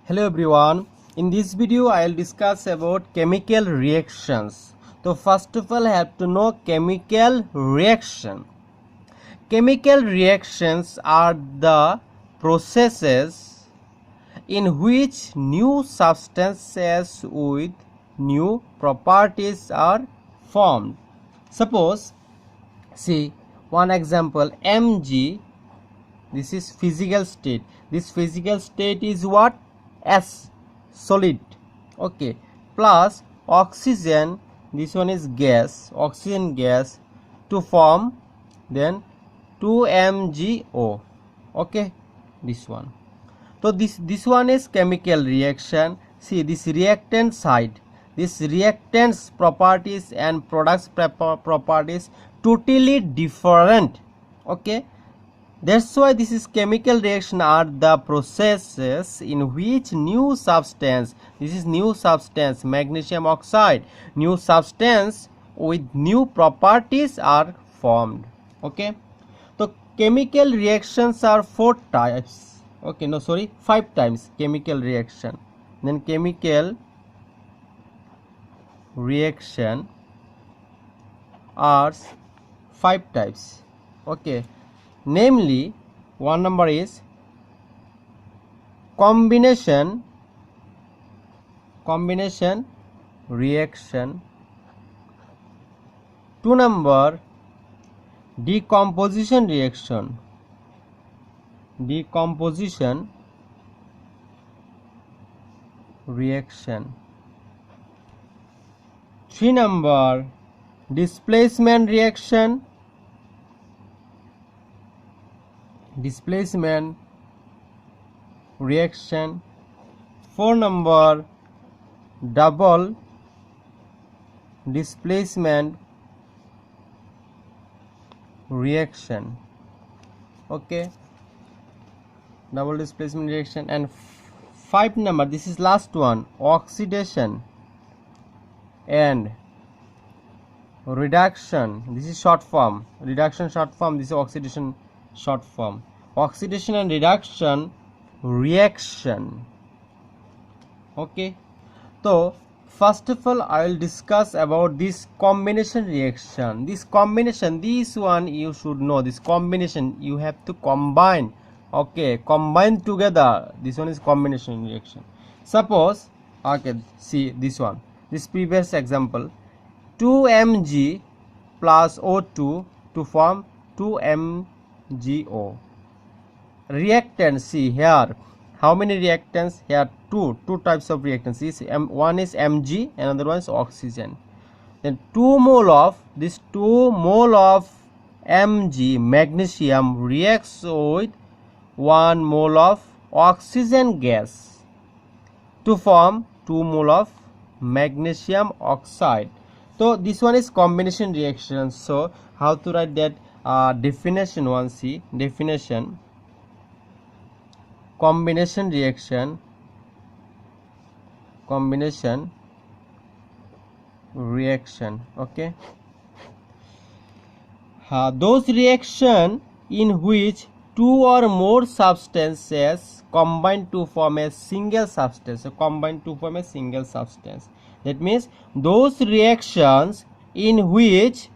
Hello everyone. In this video I will discuss about chemical reactions. So first of all I have to know chemical reaction. Chemical reactions are the processes in which new substances with new properties are formed. Suppose see one example Mg. This is physical state. This physical state is what? S, solid. Okay, plus oxygen. This one is gas, oxygen gas, to form then 2MgO. Okay, this one. So this one is chemical reaction. See this reactant side, this reactants properties and products properties totally different. Okay, that's why this is chemical reaction are the processes in which new substance, this is new substance, magnesium oxide, new substance with new properties are formed. Okay, so chemical reactions are 4 types. Okay, no sorry, 5 times chemical reaction. Then chemical reaction are 5 types. Okay, namely, one number is combination reaction. 2 number decomposition reaction. 3 number displacement reaction. 4 number double displacement reaction. Okay, double displacement reaction. And 5 number, this is last one, oxidation and reduction. This is short form, reduction short form, this is oxidation short form. Oxidation and reduction reaction. Okay, so first of all I will discuss about this combination reaction. This combination, this one you should know, this combination you have to combine. Okay, combine together. This one is combination reaction. Suppose, okay, see this one, this previous example, 2Mg plus O2 to form 2MgO. Reactants, see here, how many reactants here? Two types of reactants. One is Mg, another one is oxygen. Then 2 mole of this, 2 mole of Mg magnesium reacts with 1 mole of oxygen gas to form 2 mole of magnesium oxide. So this one is combination reaction. So how to write that? Definition one, see definition. Combination reaction. Okay, those reaction in which 2 or more substances combine to form a single substance. So that means those reactions in which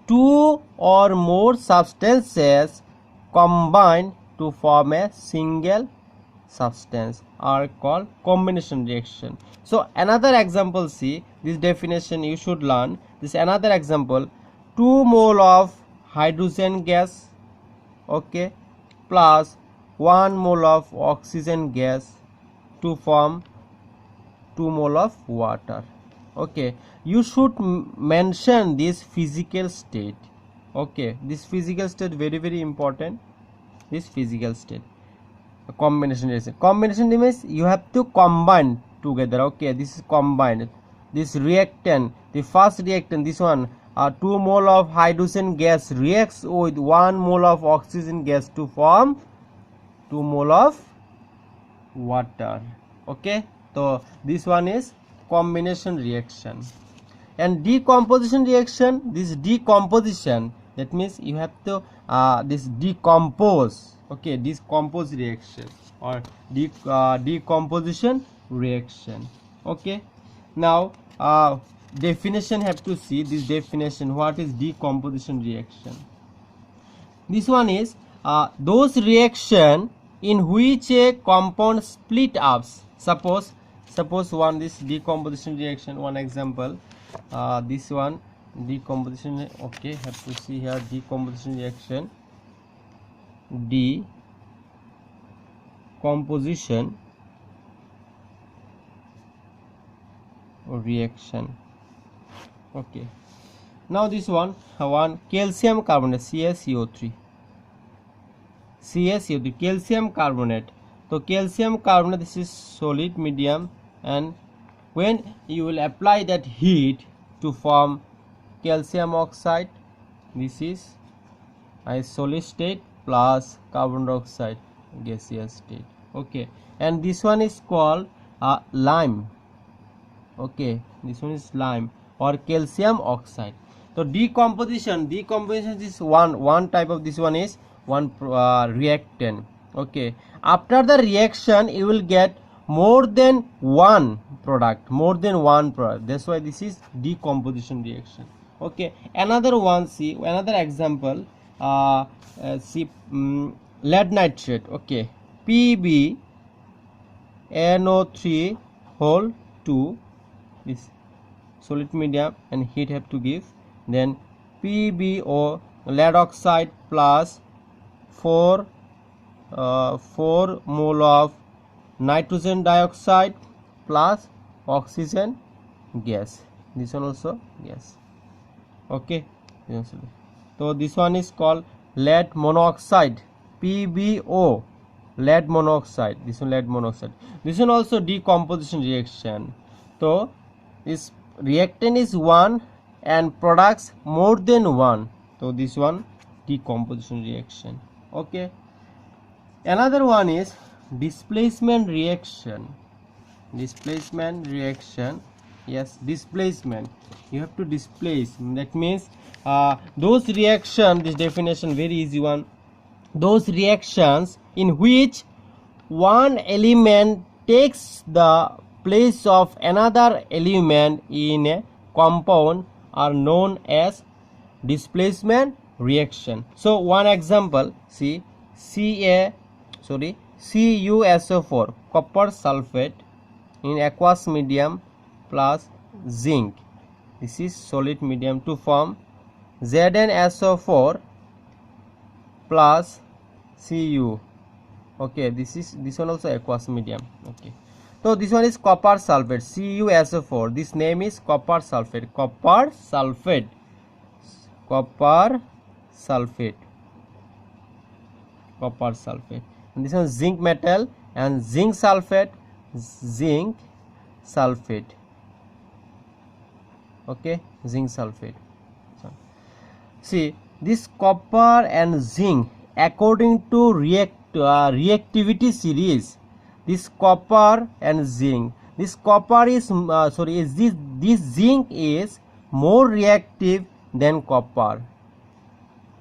2 or more substances combine to form a single substance are called combination reaction. So another example, see this definition you should learn. This another example, 2 mole of hydrogen gas, okay, plus 1 mole of oxygen gas to form 2 mole of water. Okay, you should mention this physical state. Okay, this physical state very important. This physical state, combination means you have to combine together. Okay, this is combined. This reactant, the first reactant, this one, 2 mole of hydrogen gas reacts with 1 mole of oxygen gas to form 2 mole of water. Okay, so this one is combination reaction. And decomposition reaction, this decomposition, that means you have to this decompose. Okay, decompose reaction. or decomposition reaction. Okay, now definition have to see this definition. What is decomposition reaction? This one is those reaction in which a compound split up. Suppose one this decomposition reaction, one example, this one decomposition. Okay, have to see here decomposition reaction. Decomposition reaction. Okay, now this one calcium carbonate, CaCO3, calcium carbonate. So calcium carbonate, this is solid medium, and when you will apply that heat to form calcium oxide, this is a solid state plus carbon dioxide, gaseous state. Okay, and this one is called lime. Okay, this one is lime or calcium oxide. So decomposition is one type of, this one is one reactant. Okay, after the reaction you will get more than one product, that's why this is decomposition reaction. Okay, another one, see another example, see lead nitrate. Okay, PbNO3 whole 2, this solid medium and heat have to give, then PbO lead oxide plus 4 mole of nitrogen dioxide plus oxygen gas, this one also gas. Okay, so this one is called lead monoxide, PbO lead monoxide, this one lead monoxide. This one also decomposition reaction. So this reactant is one and products more than one, so this one decomposition reaction. Okay, another one is displacement reaction. Yes, displacement, you have to displace, that means those reaction, this definition very easy one, those reactions in which one element takes the place of another element in a compound are known as displacement reaction. So one example, see CuSO4 copper sulfate in aqueous medium plus zinc, this is solid medium, to form ZnSO4 plus Cu. Okay, this one also aqueous medium. Okay, so this one is copper sulfate, CuSO4, this name is copper sulfate, and this one zinc metal and zinc sulfate. Okay, zinc sulfate. See this copper and zinc according to reactivity series, this copper and zinc, this copper is this zinc is more reactive than copper,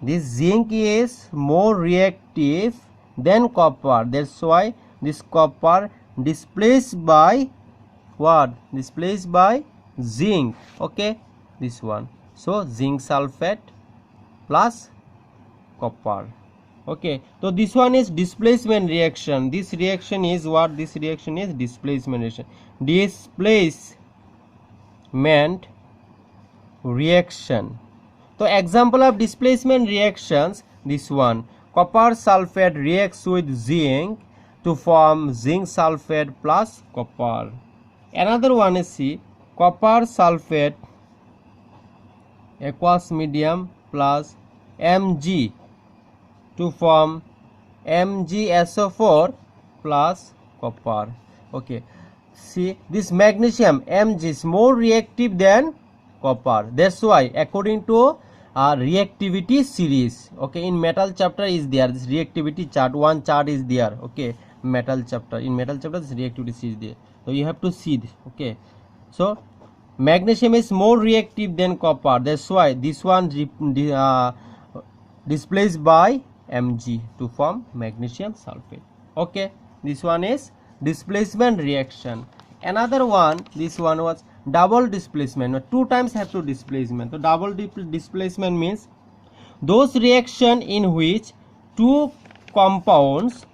this zinc is more reactive than copper, that's why this copper displaced by what? Displaced by zinc. Okay, this one, so zinc sulfate plus copper. Okay, so this one is displacement reaction. This reaction is what? This reaction is displacement reaction. Displacement reaction. So example of displacement reactions, this one, copper sulfate reacts with zinc to form zinc sulfate plus copper. Another one is, see, copper sulfate aqueous medium plus Mg to form MgSO4 plus copper. Okay, see this magnesium Mg is more reactive than copper, that's why according to reactivity series. Okay, in metal chapter is there this reactivity chart, one chart is there. Okay, metal chapter, in metal chapter this reactivity series is there, so you have to see this. Okay, so magnesium is more reactive than copper, that's why this one displaced by Mg to form magnesium sulfate. Okay, This one is displacement reaction. Another one, this one was double displacement. Two times have to displacement. So double displacement means those reaction in which two compounds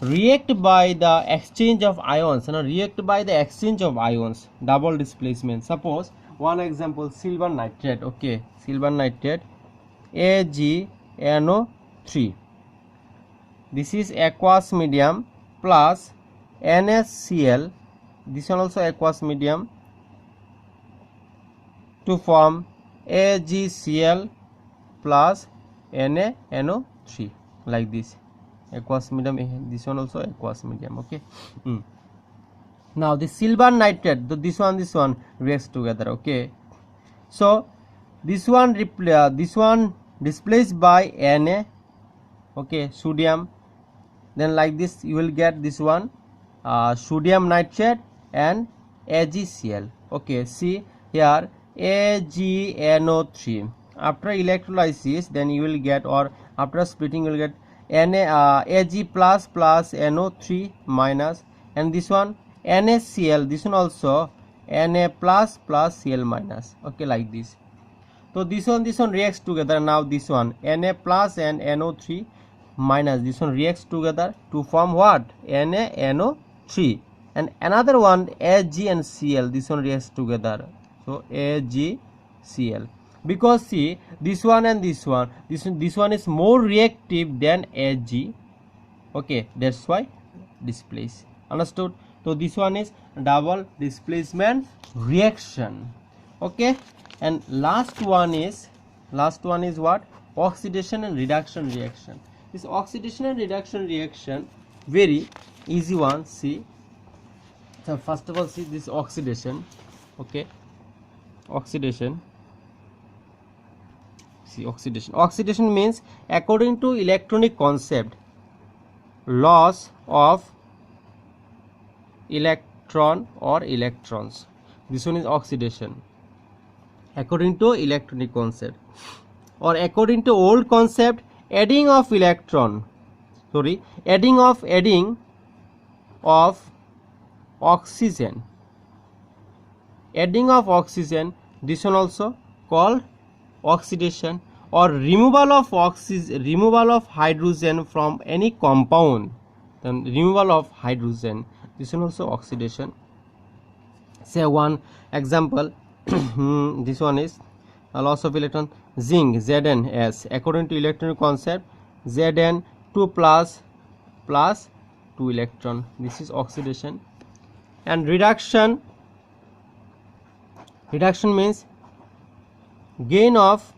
react by the exchange of ions. React by the exchange of ions. Double displacement. Suppose one example, silver nitrate. Okay, silver nitrate, AgNO3. This is aqueous medium plus NaCl. This one also aqueous medium to form AgCl plus NaNO3, like this. Aqueous medium, this one also aqueous medium. Okay. Now the silver nitrate, this one reacts together. Okay, so this one displaced by Na. Okay, sodium. Then like this you will get this one sodium nitrate and AgCl. Okay, see here AgNO3. After electrolysis, then you will get, or after splitting you will get Ag plus plus NO3 minus, and this one NaCl, this one also Na plus plus Cl minus. Okay, like this. So this one reacts together. Now this one Na plus and NO3 minus, this one reacts together to form what? NaNO3. And another one Ag and Cl, this one reacts together. So AgCl. Because see, this one and this one is more reactive than Ag. Okay, that's why displace. Understood? So this one is double displacement reaction. Okay, and last one is what? Oxidation and reduction reaction. This oxidation and reduction reaction, very easy one. See, so first of all, see this oxidation. Okay, oxidation. See, oxidation means, according to electronic concept, loss of electron or electrons. This one is oxidation according to electronic concept. Or according to old concept, adding of oxygen. Adding of oxygen, this one also called oxidation. Or removal of hydrogen from any compound, then removal of hydrogen, this one also oxidation. Say one example, this one is a loss of electron, zinc Zn(S). According to electronic concept, Zn 2 plus 2 electron, this is oxidation. And reduction means gain of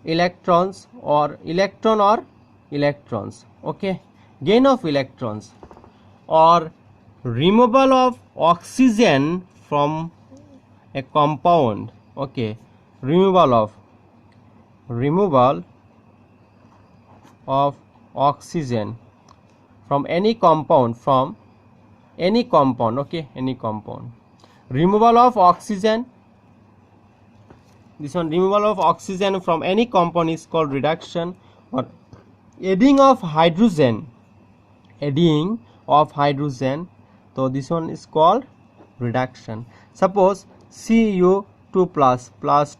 electrons or electrons. Okay, gain of electrons or removal of oxygen from a compound. Okay, removal of oxygen from any compound, okay, any compound. Removal of oxygen, this one, removal of oxygen from any compound is called reduction. Or adding of hydrogen, so this one is called reduction. Suppose Cu 2 plus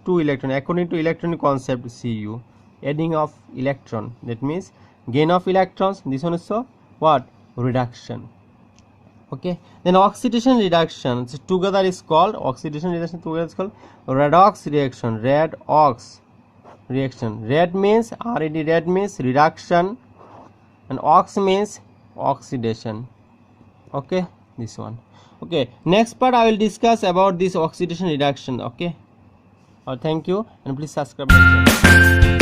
2 electron, according to electronic concept, Cu, adding of electron, that means gain of electrons, this one is so what? Reduction. Okay, then oxidation reduction, so together is called redox reaction. Red means red means reduction, and ox means oxidation. Okay, this one. Okay, next part I will discuss about this oxidation reduction. Okay, thank you, and please subscribe my channel.